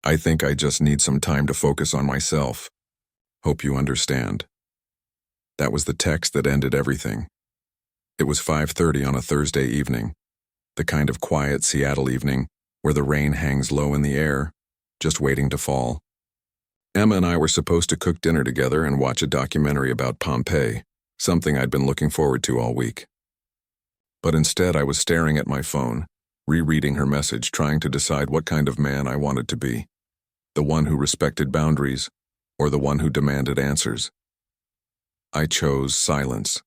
I think I just need some time to focus on myself. Hope you understand." That was the text that ended everything. It was 5:30 on a Thursday evening, the kind of quiet Seattle evening where the rain hangs low in the air, just waiting to fall. Emma and I were supposed to cook dinner together and watch a documentary about Pompeii, something I'd been looking forward to all week. But instead, I was staring at my phone, rereading her message, trying to decide what kind of man I wanted to be. The one who respected boundaries, or the one who demanded answers. I chose silence.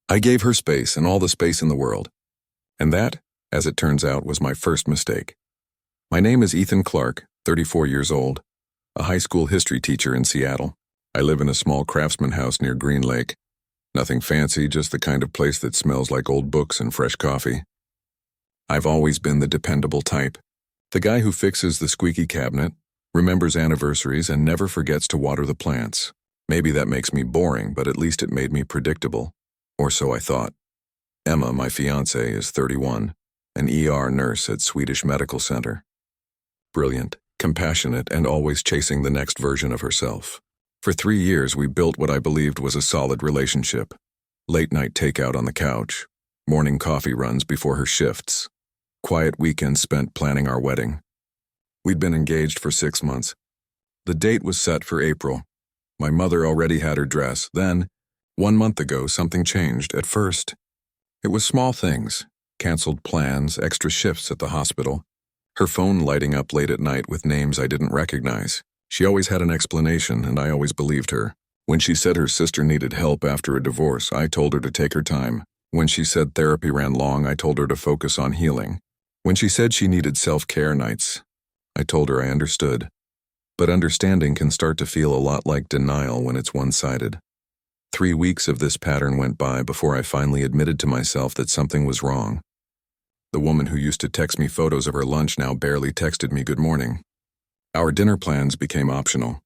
I gave her space and all the space in the world. And that, as it turns out, was my first mistake. My name is Ethan Clark, 34 years old, a high school history teacher in Seattle. I live in a small craftsman house near Green Lake. Nothing fancy, just the kind of place that smells like old books and fresh coffee. I've always been the dependable type. The guy who fixes the squeaky cabinet, remembers anniversaries, and never forgets to water the plants. Maybe that makes me boring, but at least it made me predictable. Or so I thought. Emma, my fiancée, is 31, an ER nurse at Swedish Medical Center. Brilliant, compassionate, and always chasing the next version of herself. For 3 years, we built what I believed was a solid relationship. Late-night takeout on the couch, morning coffee runs before her shifts, quiet weekends spent planning our wedding. We'd been engaged for 6 months. The date was set for April. My mother already had her dress. Then, 1 month ago, something changed. At first, it was small things, canceled plans, extra shifts at the hospital, her phone lighting up late at night with names I didn't recognize. She always had an explanation, and I always believed her. When she said her sister needed help after a divorce, I told her to take her time. When she said therapy ran long, I told her to focus on healing. When she said she needed self-care nights, I told her I understood. But understanding can start to feel a lot like denial when it's one-sided. 3 weeks of this pattern went by before I finally admitted to myself that something was wrong. The woman who used to text me photos of her lunch now barely texted me good morning. Our dinner plans became optional.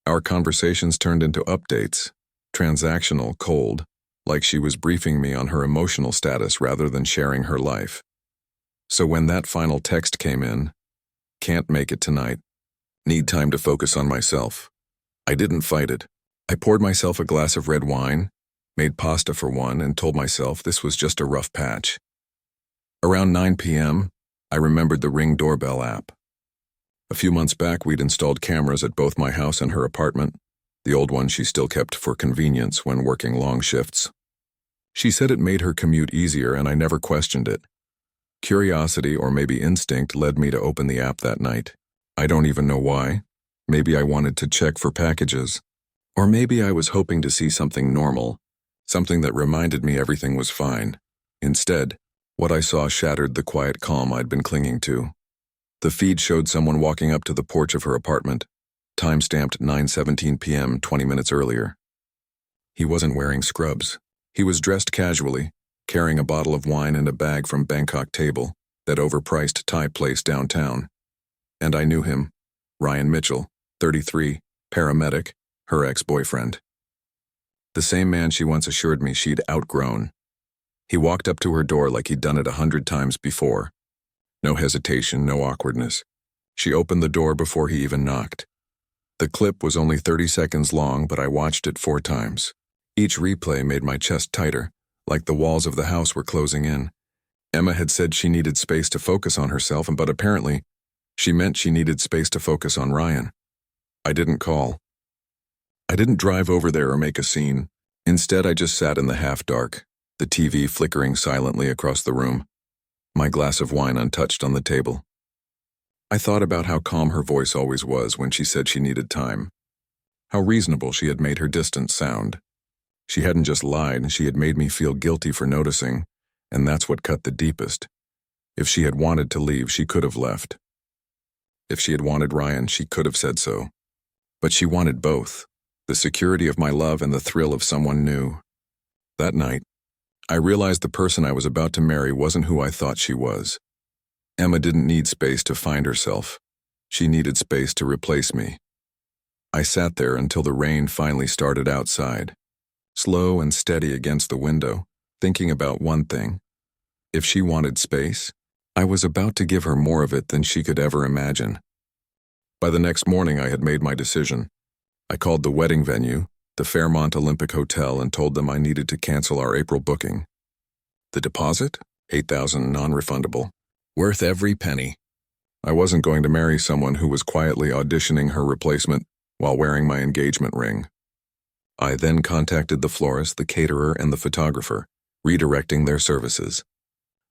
Our conversations turned into updates, transactional, cold, like she was briefing me on her emotional status rather than sharing her life. So when that final text came in, "Can't make it tonight. Need time to focus on myself," I didn't fight it. I poured myself a glass of red wine, made pasta for one, and told myself this was just a rough patch. Around 9 p.m., I remembered the Ring doorbell app. A few months back, we'd installed cameras at both my house and her apartment. The old one she still kept for convenience when working long shifts. She said it made her commute easier, and I never questioned it. Curiosity, or maybe instinct, led me to open the app that night. I don't even know why. Maybe I wanted to check for packages. Or maybe I was hoping to see something normal, something that reminded me everything was fine. Instead, what I saw shattered the quiet calm I'd been clinging to. The feed showed someone walking up to the porch of her apartment, time-stamped 9:17 p.m. 20 minutes earlier. He wasn't wearing scrubs. He was dressed casually, carrying a bottle of wine and a bag from Bangkok Table, that overpriced Thai place downtown. And I knew him, Ryan Mitchell, 33, paramedic, her ex-boyfriend. The same man she once assured me she'd outgrown. He walked up to her door like he'd done it 100 times before. No hesitation, no awkwardness. She opened the door before he even knocked. The clip was only 30 seconds long, but I watched it 4 times. Each replay made my chest tighter, like the walls of the house were closing in. Emma had said she needed space to focus on herself, but apparently, she meant she needed space to focus on Ryan. I didn't call. I didn't drive over there or make a scene. Instead, I just sat in the half-dark, the TV flickering silently across the room, my glass of wine untouched on the table. I thought about how calm her voice always was when she said she needed time. How reasonable she had made her distance sound. She hadn't just lied, she had made me feel guilty for noticing, and that's what cut the deepest. If she had wanted to leave, she could have left. If she had wanted Ryan, she could have said so. But she wanted both, the security of my love and the thrill of someone new. That night, I realized the person I was about to marry wasn't who I thought she was. Emma didn't need space to find herself. She needed space to replace me. I sat there until the rain finally started outside, slow and steady against the window, thinking about one thing. If she wanted space, I was about to give her more of it than she could ever imagine. By the next morning, I had made my decision. I called the wedding venue, the Fairmont Olympic Hotel, and told them I needed to cancel our April booking. The deposit? $8,000 non-refundable. Worth every penny. I wasn't going to marry someone who was quietly auditioning her replacement while wearing my engagement ring. I then contacted the florist, the caterer, and the photographer, redirecting their services.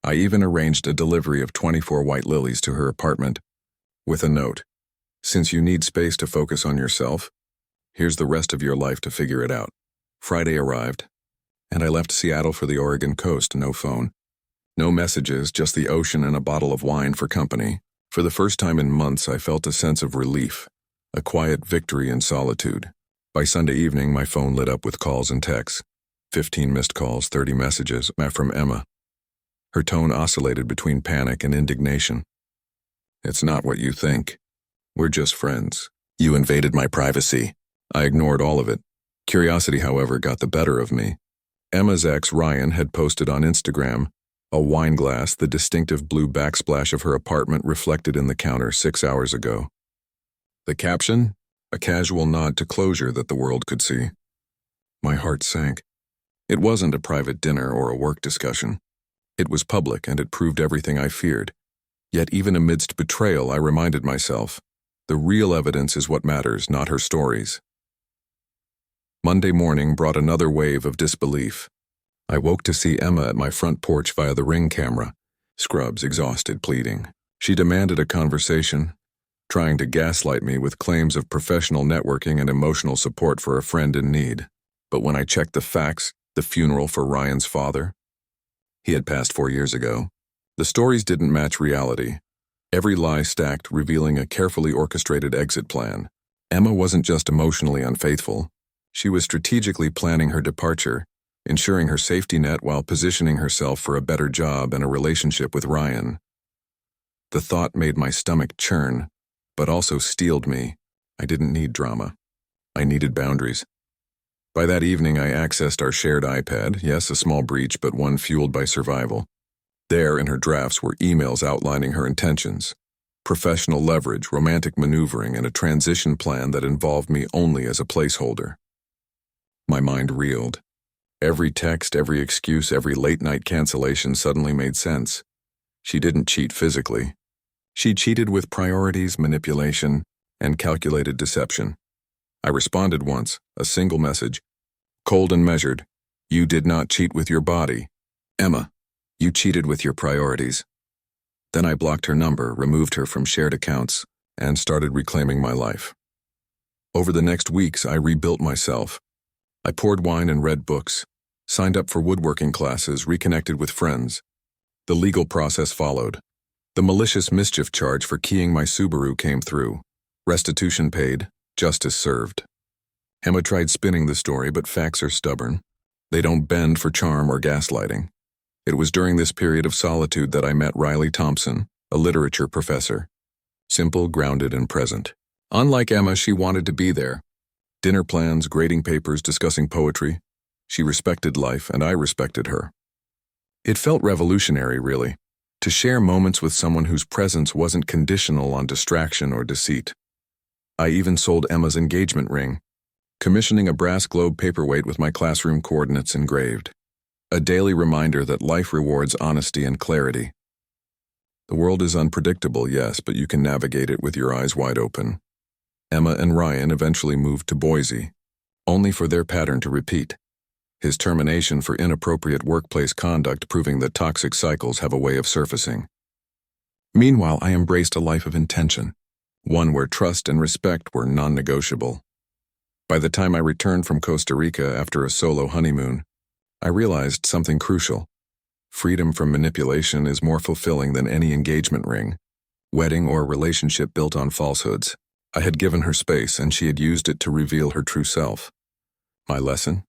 I even arranged a delivery of 24 white lilies to her apartment, with a note. Since you need space to focus on yourself, here's the rest of your life to figure it out. Friday arrived, and I left Seattle for the Oregon coast, no phone. No messages, just the ocean and a bottle of wine for company. For the first time in months, I felt a sense of relief, a quiet victory in solitude. By Sunday evening, my phone lit up with calls and texts. 15 missed calls, 30 messages from Emma. Her tone oscillated between panic and indignation. It's not what you think. We're just friends. You invaded my privacy. I ignored all of it. Curiosity, however, got the better of me. Emma's ex, Ryan, had posted on Instagram a wine glass, the distinctive blue backsplash of her apartment reflected in the counter 6 hours ago. The caption? A casual nod to closure that the world could see. My heart sank. It wasn't a private dinner or a work discussion. It was public, and it proved everything I feared. Yet even amidst betrayal, I reminded myself, the real evidence is what matters, not her stories. Monday morning brought another wave of disbelief. I woke to see Emma at my front porch via the Ring camera, Scrubs exhausted, pleading. She demanded a conversation, trying to gaslight me with claims of professional networking and emotional support for a friend in need. But when I checked the facts, the funeral for Ryan's father, he had passed 4 years ago. The stories didn't match reality. Every lie stacked, revealing a carefully orchestrated exit plan. Emma wasn't just emotionally unfaithful. She was strategically planning her departure, ensuring her safety net while positioning herself for a better job and a relationship with Ryan. The thought made my stomach churn, but also steeled me. I didn't need drama. I needed boundaries. By that evening, I accessed our shared iPad, yes, a small breach, but one fueled by survival. There, in her drafts, were emails outlining her intentions, professional leverage, romantic maneuvering, and a transition plan that involved me only as a placeholder. My mind reeled. Every text, every excuse, every late-night cancellation suddenly made sense. She didn't cheat physically. She cheated with priorities, manipulation, and calculated deception. I responded once, a single message. Cold and measured. You did not cheat with your body. Emma, you cheated with your priorities. Then I blocked her number, removed her from shared accounts, and started reclaiming my life. Over the next weeks, I rebuilt myself. I poured wine and read books, signed up for woodworking classes, reconnected with friends. The legal process followed. The malicious mischief charge for keying my Subaru came through. Restitution paid, justice served. Emma tried spinning the story, but facts are stubborn. They don't bend for charm or gaslighting. It was during this period of solitude that I met Riley Thompson, a literature professor. Simple, grounded, and present. Unlike Emma, she wanted to be there. Dinner plans, grading papers, discussing poetry. She respected life, and I respected her. It felt revolutionary, really, to share moments with someone whose presence wasn't conditional on distraction or deceit. I even sold Emma's engagement ring, commissioning a brass globe paperweight with my classroom coordinates engraved. A daily reminder that life rewards honesty and clarity. The world is unpredictable, yes, but you can navigate it with your eyes wide open. Emma and Ryan eventually moved to Boise, only for their pattern to repeat. His termination for inappropriate workplace conduct proving that toxic cycles have a way of surfacing. Meanwhile, I embraced a life of intention, one where trust and respect were non-negotiable. By the time I returned from Costa Rica after a solo honeymoon, I realized something crucial. Freedom from manipulation is more fulfilling than any engagement ring, wedding, or relationship built on falsehoods. I had given her space, and she had used it to reveal her true self. My lesson?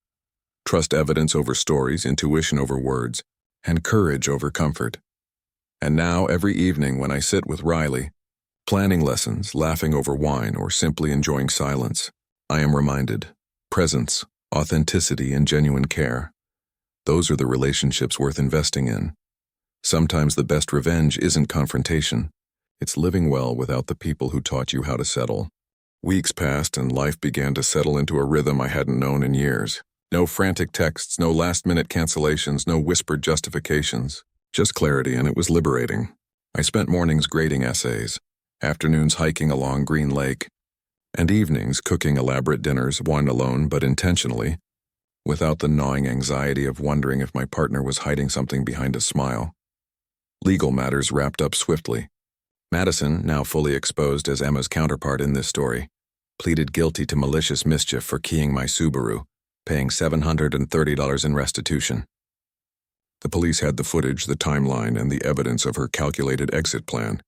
Trust evidence over stories, intuition over words, and courage over comfort. And now, every evening when I sit with Riley, planning lessons, laughing over wine, or simply enjoying silence, I am reminded, presence, authenticity, and genuine care. Those are the relationships worth investing in. Sometimes the best revenge isn't confrontation. It's living well without the people who taught you how to settle. Weeks passed and life began to settle into a rhythm I hadn't known in years. No frantic texts, no last-minute cancellations, no whispered justifications. Just clarity, and it was liberating. I spent mornings grading essays, afternoons hiking along Green Lake, and evenings cooking elaborate dinners, one alone but intentionally, without the gnawing anxiety of wondering if my partner was hiding something behind a smile. Legal matters wrapped up swiftly. Madison, now fully exposed as Emma's counterpart in this story, pleaded guilty to malicious mischief for keying my Subaru, paying $730 in restitution. The police had the footage, the timeline, and the evidence of her calculated exit plan.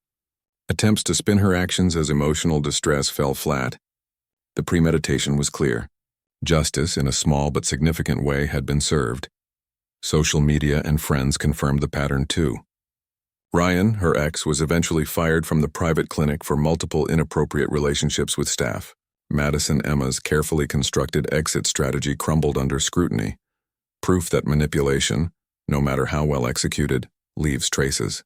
Attempts to spin her actions as emotional distress fell flat. The premeditation was clear. Justice, in a small but significant way, had been served. Social media and friends confirmed the pattern too. Ryan, her ex, was eventually fired from the private clinic for multiple inappropriate relationships with staff. Madison Emma's carefully constructed exit strategy crumbled under scrutiny. Proof that manipulation, no matter how well executed, leaves traces.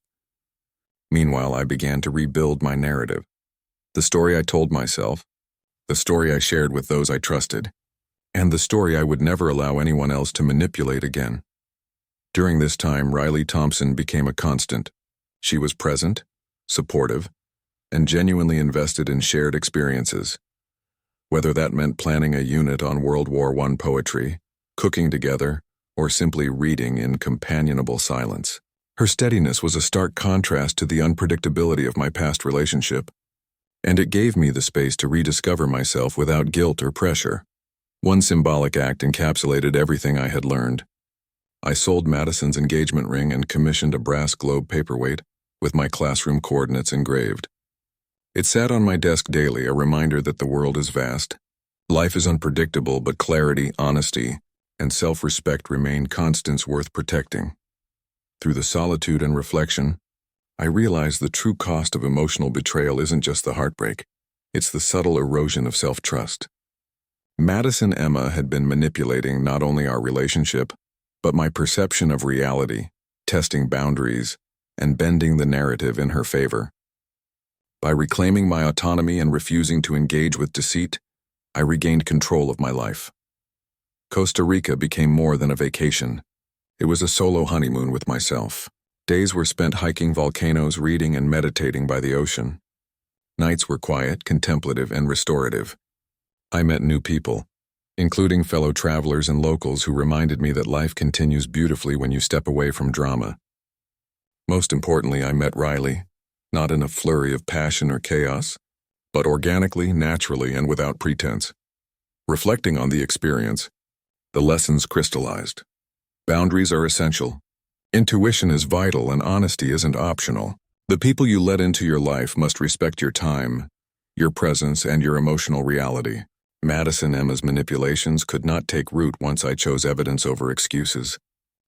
Meanwhile, I began to rebuild my narrative. The story I told myself, the story I shared with those I trusted, and the story I would never allow anyone else to manipulate again. During this time, Riley Thompson became a constant. She was present, supportive, and genuinely invested in shared experiences. Whether that meant planning a unit on World War I poetry, cooking together, or simply reading in companionable silence. Her steadiness was a stark contrast to the unpredictability of my past relationship, and it gave me the space to rediscover myself without guilt or pressure. One symbolic act encapsulated everything I had learned. I sold Madison's engagement ring and commissioned a brass globe paperweight with my classroom coordinates engraved. It sat on my desk daily, a reminder that the world is vast. Life is unpredictable, but clarity, honesty, and self-respect remain constants worth protecting. Through the solitude and reflection, I realized the true cost of emotional betrayal isn't just the heartbreak, it's the subtle erosion of self-trust. Madison Emma had been manipulating not only our relationship, but my perception of reality, testing boundaries, and bending the narrative in her favor. By reclaiming my autonomy and refusing to engage with deceit, I regained control of my life. Costa Rica became more than a vacation. It was a solo honeymoon with myself. Days were spent hiking volcanoes, reading and meditating by the ocean. Nights were quiet, contemplative, and restorative. I met new people, including fellow travelers and locals who reminded me that life continues beautifully when you step away from drama. Most importantly, I met Riley, not in a flurry of passion or chaos, but organically, naturally, and without pretense. Reflecting on the experience, the lessons crystallized. Boundaries are essential. Intuition is vital and honesty isn't optional. The people you let into your life must respect your time, your presence, and your emotional reality. Madison Emma's manipulations could not take root once I chose evidence over excuses,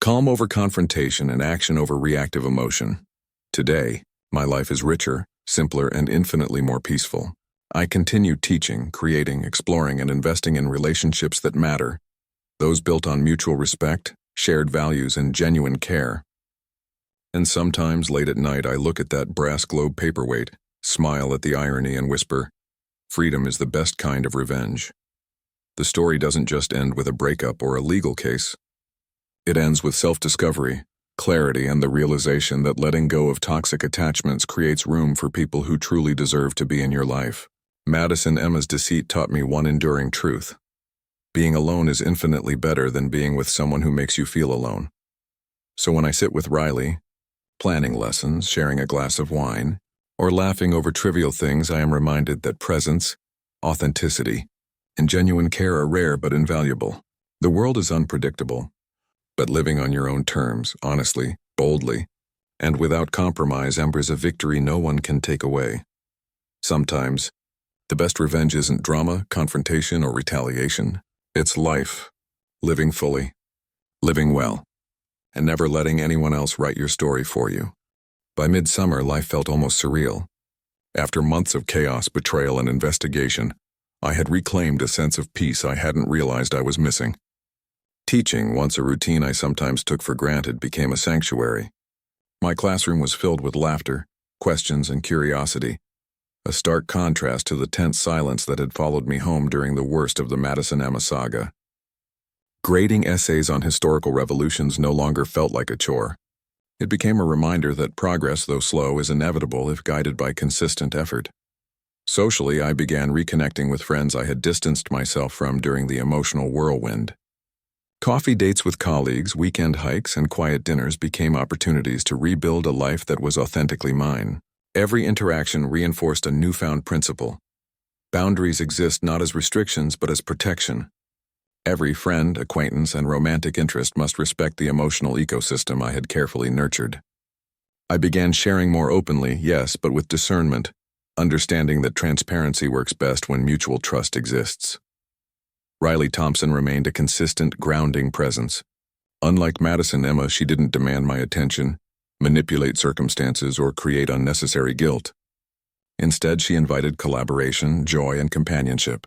calm over confrontation, and action over reactive emotion. Today, my life is richer, simpler, and infinitely more peaceful. I continue teaching, creating, exploring, and investing in relationships that matter, those built on mutual respect, shared values, and genuine care. And sometimes, late at night, I look at that brass globe paperweight, smile at the irony, and whisper, "Freedom is the best kind of revenge." The story doesn't just end with a breakup or a legal case. It ends with self-discovery, clarity, and the realization that letting go of toxic attachments creates room for people who truly deserve to be in your life. Madison Emma's deceit taught me one enduring truth. Being alone is infinitely better than being with someone who makes you feel alone. So when I sit with Riley, planning lessons, sharing a glass of wine, or laughing over trivial things, I am reminded that presence, authenticity, and genuine care are rare but invaluable. The world is unpredictable, but living on your own terms, honestly, boldly, and without compromise embers a victory no one can take away. Sometimes, the best revenge isn't drama, confrontation, or retaliation. It's life, living fully, living well, and never letting anyone else write your story for you. By midsummer, life felt almost surreal. After months of chaos, betrayal, and investigation, I had reclaimed a sense of peace I hadn't realized I was missing. Teaching, once a routine I sometimes took for granted, became a sanctuary. My classroom was filled with laughter, questions, and curiosity, a stark contrast to the tense silence that had followed me home during the worst of the Madison-Emma saga. Grading essays on historical revolutions no longer felt like a chore. It became a reminder that progress, though slow, is inevitable if guided by consistent effort. Socially, I began reconnecting with friends I had distanced myself from during the emotional whirlwind. Coffee dates with colleagues, weekend hikes, and quiet dinners became opportunities to rebuild a life that was authentically mine. Every interaction reinforced a newfound principle. Boundaries exist not as restrictions but as protection. Every friend, acquaintance, and romantic interest must respect the emotional ecosystem I had carefully nurtured. I began sharing more openly, yes, but with discernment, understanding that transparency works best when mutual trust exists. Riley Thompson remained a consistent, grounding presence. Unlike Madison-Emma, she didn't demand my attention, manipulate circumstances, or create unnecessary guilt. Instead, she invited collaboration, joy, and companionship.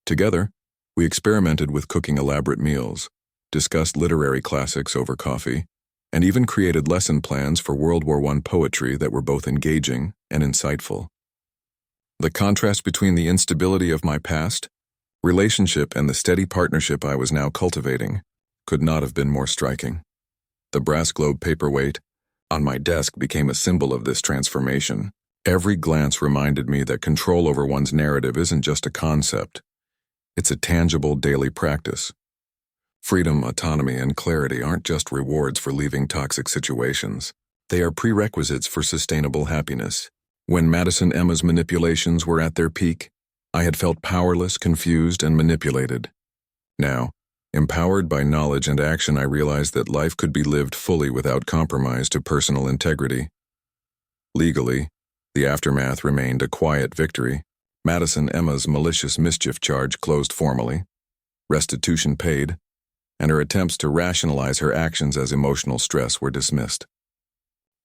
Together, we experimented with cooking elaborate meals, discussed literary classics over coffee, and even created lesson plans for World War I poetry that were both engaging and insightful. The contrast between the instability of my past relationship and the steady partnership I was now cultivating could not have been more striking. The brass globe paperweight on my desk became a symbol of this transformation. Every glance reminded me that control over one's narrative isn't just a concept. It's a tangible daily practice. Freedom, autonomy, and clarity aren't just rewards for leaving toxic situations. They are prerequisites for sustainable happiness. When Madison-Emma's manipulations were at their peak, I had felt powerless, confused, and manipulated. Now, empowered by knowledge and action, I realized that life could be lived fully without compromise to personal integrity. Legally, the aftermath remained a quiet victory. Madison-Emma's malicious mischief charge closed formally, restitution paid, and her attempts to rationalize her actions as emotional stress were dismissed.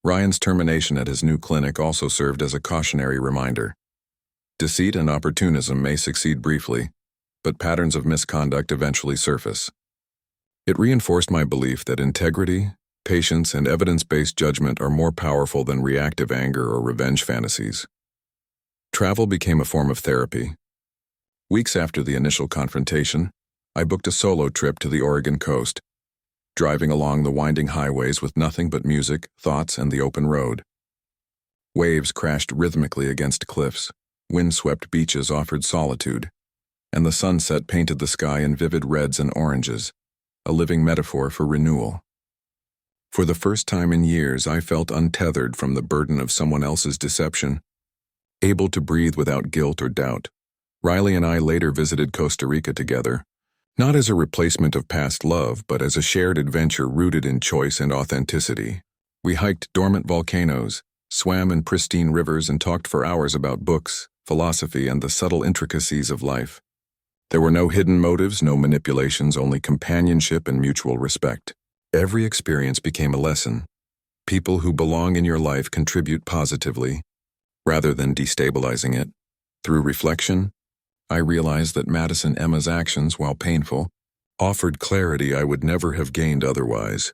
Ryan's termination at his new clinic also served as a cautionary reminder. Deceit and opportunism may succeed briefly, but patterns of misconduct eventually surface. It reinforced my belief that integrity, patience, and evidence-based judgment are more powerful than reactive anger or revenge fantasies. Travel became a form of therapy. Weeks after the initial confrontation, I booked a solo trip to the Oregon coast, driving along the winding highways with nothing but music, thoughts, and the open road. Waves crashed rhythmically against cliffs, wind-swept beaches offered solitude, and the sunset painted the sky in vivid reds and oranges, a living metaphor for renewal. For the first time in years, I felt untethered from the burden of someone else's deception, able to breathe without guilt or doubt. Riley and I later visited Costa Rica together, not as a replacement of past love, but as a shared adventure rooted in choice and authenticity. We hiked dormant volcanoes, swam in pristine rivers, and talked for hours about books, philosophy, and the subtle intricacies of life. There were no hidden motives, no manipulations, only companionship and mutual respect. Every experience became a lesson. People who belong in your life contribute positively, rather than destabilizing it. Through reflection, I realized that Madison-Emma's actions, while painful, offered clarity I would never have gained otherwise.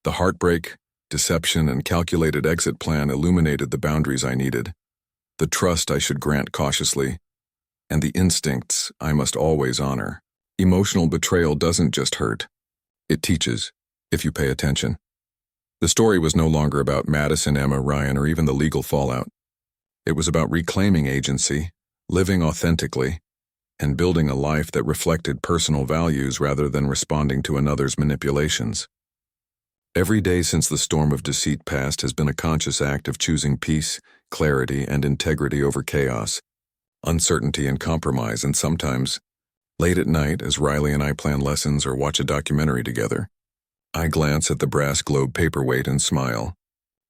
The heartbreak, deception, and calculated exit plan illuminated the boundaries I needed, the trust I should grant cautiously, and the instincts I must always honor. Emotional betrayal doesn't just hurt. It teaches, if you pay attention. The story was no longer about Madison, Emma, Ryan, or even the legal fallout. It was about reclaiming agency, living authentically, and building a life that reflected personal values rather than responding to another's manipulations. Every day since the storm of deceit passed has been a conscious act of choosing peace, clarity, and integrity over chaos, uncertainty, and compromise, and sometimes, late at night, as Riley and I plan lessons or watch a documentary together, I glance at the brass globe paperweight and smile.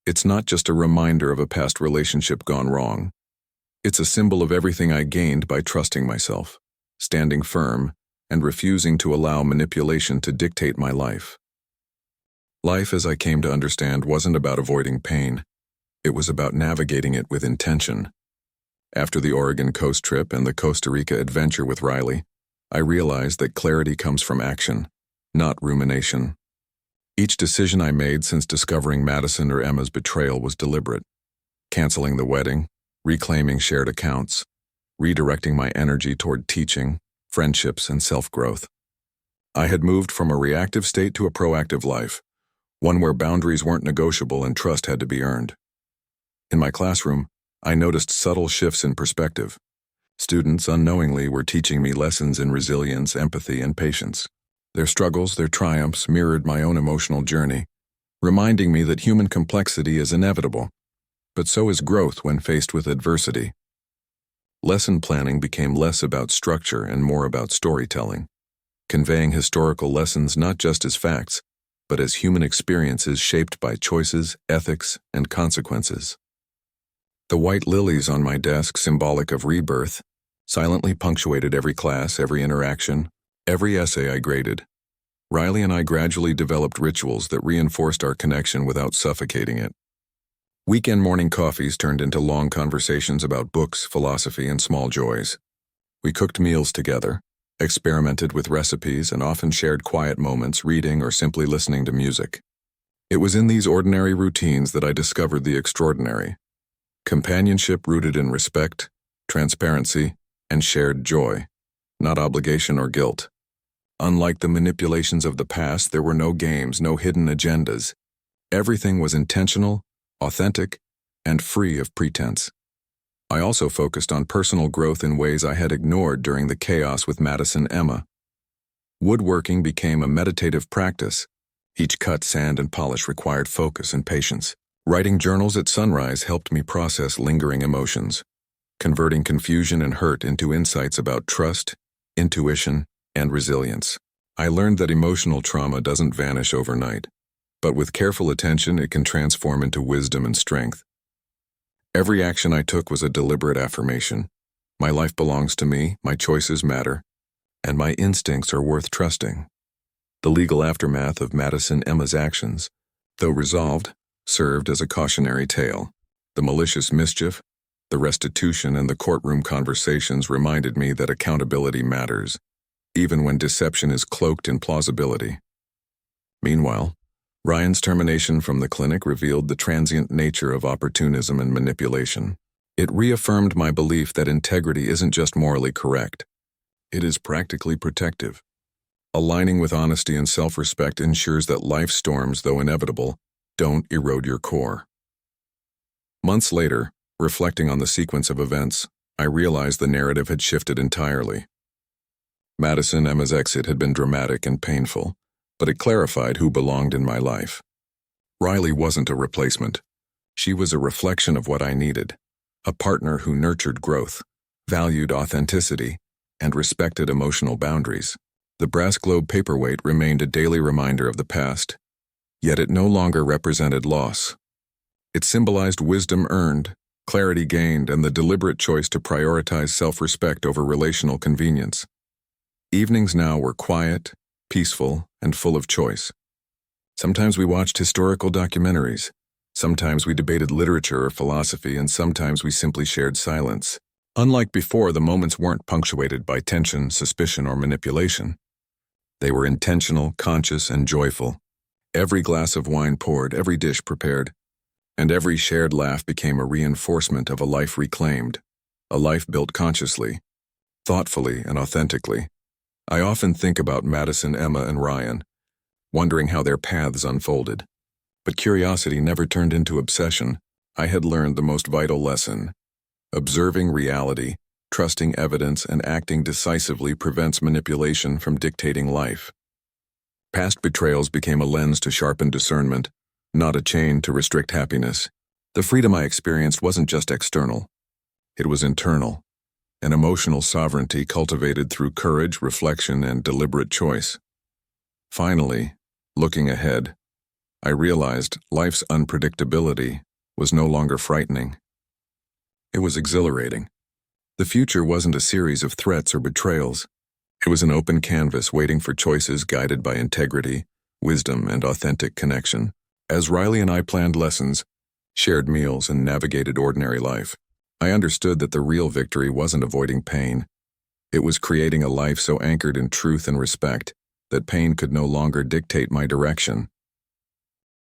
It's not just a reminder of a past relationship gone wrong. It's a symbol of everything I gained by trusting myself, standing firm, and refusing to allow manipulation to dictate my life. Life, as I came to understand, wasn't about avoiding pain. It was about navigating it with intention. After the Oregon coast trip and the Costa Rica adventure with Riley, I realized that clarity comes from action, not rumination. Each decision I made since discovering Madison or Emma's betrayal was deliberate. canceling the wedding, reclaiming shared accounts, redirecting my energy toward teaching, friendships, and self-growth. I had moved from a reactive state to a proactive life, one where boundaries weren't negotiable and trust had to be earned. In my classroom, I noticed subtle shifts in perspective. Students unknowingly were teaching me lessons in resilience, empathy, and patience. Their struggles, their triumphs mirrored my own emotional journey, reminding me that human complexity is inevitable, but so is growth when faced with adversity. Lesson planning became less about structure and more about storytelling, conveying historical lessons not just as facts, but as human experiences shaped by choices, ethics, and consequences. The white lilies on my desk, symbolic of rebirth, silently punctuated every class, every interaction, every essay I graded. Riley and I gradually developed rituals that reinforced our connection without suffocating it. Weekend morning coffees turned into long conversations about books, philosophy, and small joys. We cooked meals together, experimented with recipes, and often shared quiet moments reading or simply listening to music. It was in these ordinary routines that I discovered the extraordinary. Companionship rooted in respect, transparency, and shared joy, not obligation or guilt. Unlike the manipulations of the past, there were no games, no hidden agendas. Everything was intentional, authentic, and free of pretense. I also focused on personal growth in ways I had ignored during the chaos with Madison Emma. Woodworking became a meditative practice. Each cut, sand, and polish required focus and patience. Writing journals at sunrise helped me process lingering emotions, converting confusion and hurt into insights about trust, intuition, and resilience. I learned that emotional trauma doesn't vanish overnight, but with careful attention it can transform into wisdom and strength. Every action I took was a deliberate affirmation. My life belongs to me, my choices matter, and my instincts are worth trusting. The legal aftermath of Madison Emma's actions, though resolved, served as a cautionary tale. The malicious mischief, the restitution, and the courtroom conversations reminded me that accountability matters, even when deception is cloaked in plausibility. Meanwhile, Ryan's termination from the clinic revealed the transient nature of opportunism and manipulation. It reaffirmed my belief that integrity isn't just morally correct, it is practically protective. Aligning with honesty and self-respect ensures that life's storms, though inevitable, don't erode your core. Months later, reflecting on the sequence of events, I realized the narrative had shifted entirely. Madison Emma's exit had been dramatic and painful, but it clarified who belonged in my life. Riley wasn't a replacement. She was a reflection of what I needed, a partner who nurtured growth, valued authenticity, and respected emotional boundaries. The brass globe paperweight remained a daily reminder of the past, yet it no longer represented loss. It symbolized wisdom earned, clarity gained, and the deliberate choice to prioritize self-respect over relational convenience. Evenings now were quiet, peaceful, and full of choice. Sometimes we watched historical documentaries, sometimes we debated literature or philosophy, and sometimes we simply shared silence. Unlike before, the moments weren't punctuated by tension, suspicion, or manipulation. They were intentional, conscious, and joyful. Every glass of wine poured, every dish prepared, and every shared laugh became a reinforcement of a life reclaimed, a life built consciously, thoughtfully, and authentically. I often think about Madison, Emma, and Ryan, wondering how their paths unfolded. But curiosity never turned into obsession. I had learned the most vital lesson. Observing reality, trusting evidence, and acting decisively prevents manipulation from dictating life. Past betrayals became a lens to sharpen discernment, not a chain to restrict happiness. The freedom I experienced wasn't just external. It was internal, an emotional sovereignty cultivated through courage, reflection, and deliberate choice. Finally, looking ahead, I realized life's unpredictability was no longer frightening. It was exhilarating. The future wasn't a series of threats or betrayals. It was an open canvas waiting for choices guided by integrity, wisdom, and authentic connection. As Riley and I planned lessons, shared meals, and navigated ordinary life, I understood that the real victory wasn't avoiding pain. It was creating a life so anchored in truth and respect that pain could no longer dictate my direction.